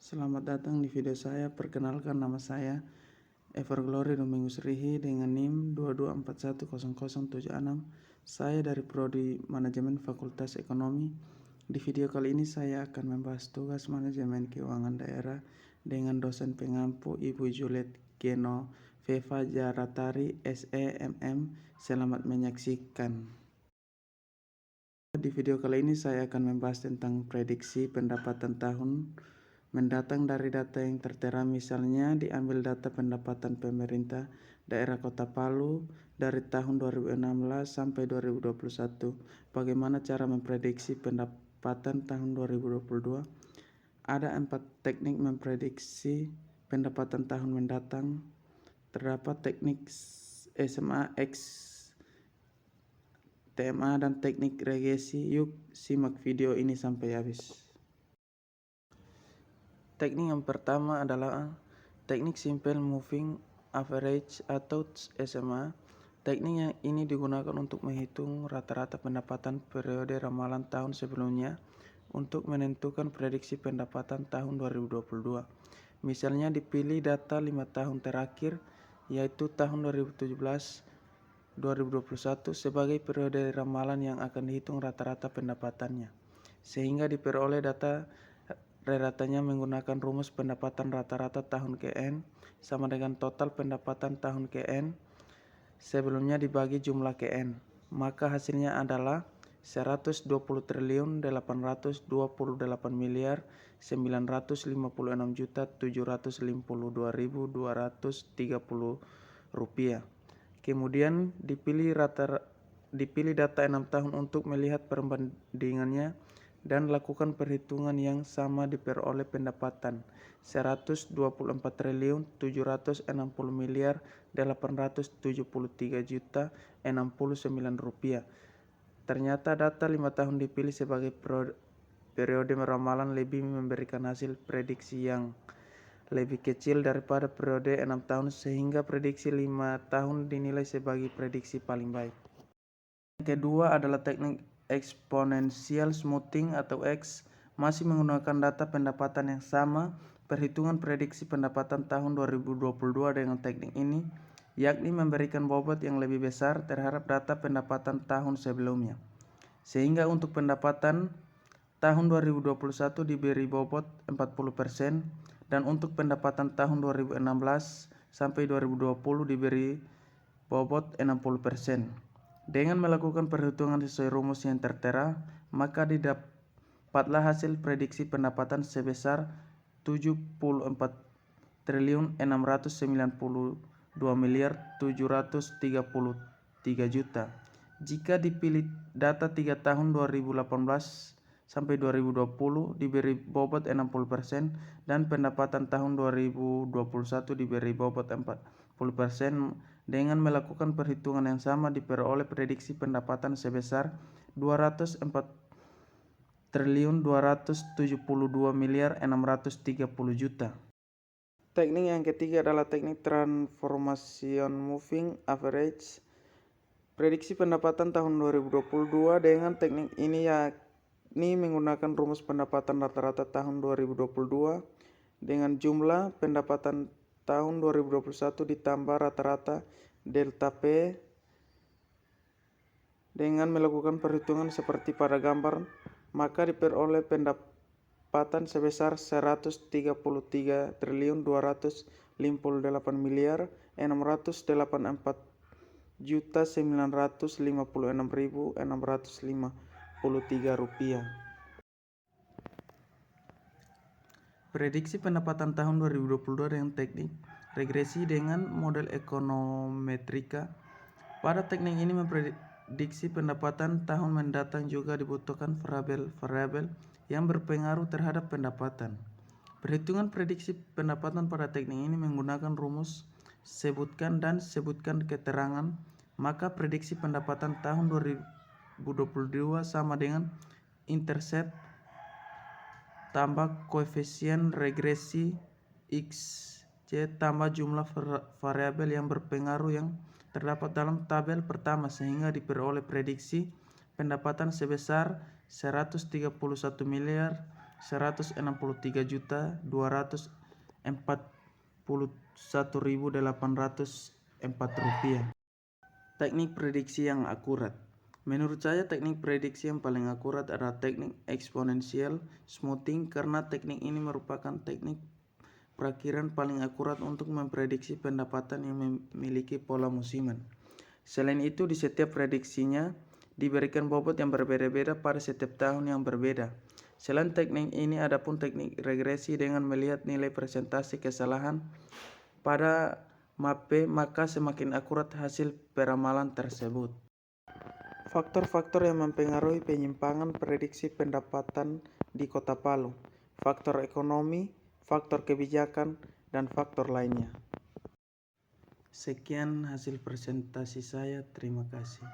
Selamat datang di video saya. Perkenalkan, nama saya Everglory Domingus Rihi dengan NIM 22410076. Saya dari Prodi Manajemen Fakultas Ekonomi. Di video kali ini saya akan membahas tugas manajemen keuangan daerah dengan dosen pengampu Ibu Juliet Geno Veva Jaratari SEMM. Selamat menyaksikan. Di video kali ini saya akan membahas tentang prediksi pendapatan tahun mendatang dari data yang tertera. Misalnya diambil data pendapatan pemerintah daerah Kota Palu dari tahun 2016 sampai 2021. Bagaimana cara memprediksi pendapatan tahun 2022? Ada 4 teknik memprediksi pendapatan tahun mendatang. Terdapat teknik SMA, X, TMA, dan teknik regresi. Yuk simak video ini sampai habis. Teknik yang pertama adalah teknik Simple Moving Average atau SMA. Teknik yang ini digunakan untuk menghitung rata-rata pendapatan periode ramalan tahun sebelumnya untuk menentukan prediksi pendapatan tahun 2022. Misalnya dipilih data 5 tahun terakhir, yaitu tahun 2017-2021 sebagai periode ramalan yang akan dihitung rata-rata pendapatannya, sehingga diperoleh data ratanya menggunakan rumus pendapatan rata-rata tahun KN sama dengan total pendapatan tahun KN sebelumnya dibagi jumlah KN. Maka hasilnya adalah 120.828.956.752.230 rupiah. Kemudian dipilih data 6 tahun untuk melihat perbandingannya dan lakukan perhitungan yang sama. Diperoleh pendapatan 124.760.873.69 rupiah. Ternyata data 5 tahun dipilih sebagai periode ramalan lebih memberikan hasil prediksi yang lebih kecil daripada periode 6 tahun, sehingga prediksi 5 tahun dinilai sebagai prediksi paling baik. Yang kedua adalah teknik Exponential Smoothing atau X, masih menggunakan data pendapatan yang sama. Perhitungan prediksi pendapatan tahun 2022 dengan teknik ini, yakni memberikan bobot yang lebih besar terhadap data pendapatan tahun sebelumnya, sehingga untuk pendapatan tahun 2021 diberi bobot 40% dan untuk pendapatan tahun 2016 sampai 2020 diberi bobot 60%. Dengan melakukan perhitungan sesuai rumus yang tertera, maka didapatlah hasil prediksi pendapatan sebesar 74.792.733 jika dipilih data 3 tahun 2018 sampai 2020 diberi bobot 60% dan pendapatan tahun 2021 diberi bobot 40%. Dengan melakukan perhitungan yang sama diperoleh prediksi pendapatan sebesar 204.272.630.000. Teknik yang ketiga adalah teknik Transformation Moving Average. Prediksi pendapatan tahun 2022 dengan teknik ini yakni menggunakan rumus pendapatan rata-rata tahun 2022 dengan jumlah pendapatan tahun 2021 ditambah rata-rata delta P. Dengan melakukan perhitungan seperti pada gambar, maka diperoleh pendapatan sebesar 133.284.956.653 rupiah. Prediksi pendapatan tahun 2022 dengan teknik regresi dengan model ekonometrika. Pada teknik ini memprediksi pendapatan tahun mendatang juga dibutuhkan variabel yang berpengaruh terhadap pendapatan. Perhitungan prediksi pendapatan pada teknik ini menggunakan rumus sebutkan dan sebutkan keterangan. Maka prediksi pendapatan tahun 2022 sama dengan intercept tambah koefisien regresi XY tambah jumlah variabel yang berpengaruh yang terdapat dalam tabel pertama, sehingga diperoleh prediksi pendapatan sebesar 131.400.000 Rp163.241.804. Teknik prediksi yang akurat. Menurut saya teknik prediksi yang paling akurat adalah teknik eksponensial smoothing, karena teknik ini merupakan teknik perakhiran paling akurat untuk memprediksi pendapatan yang memiliki pola musiman. Selain itu, di setiap prediksinya diberikan bobot yang berbeda-beda pada setiap tahun yang berbeda. Selain teknik ini, ada pun teknik regresi dengan melihat nilai persentase kesalahan pada mape, maka semakin akurat hasil peramalan tersebut. Faktor-faktor yang mempengaruhi penyimpangan prediksi pendapatan di Kota Palu: faktor ekonomi, faktor kebijakan, dan faktor lainnya. Sekian hasil presentasi saya. Terima kasih.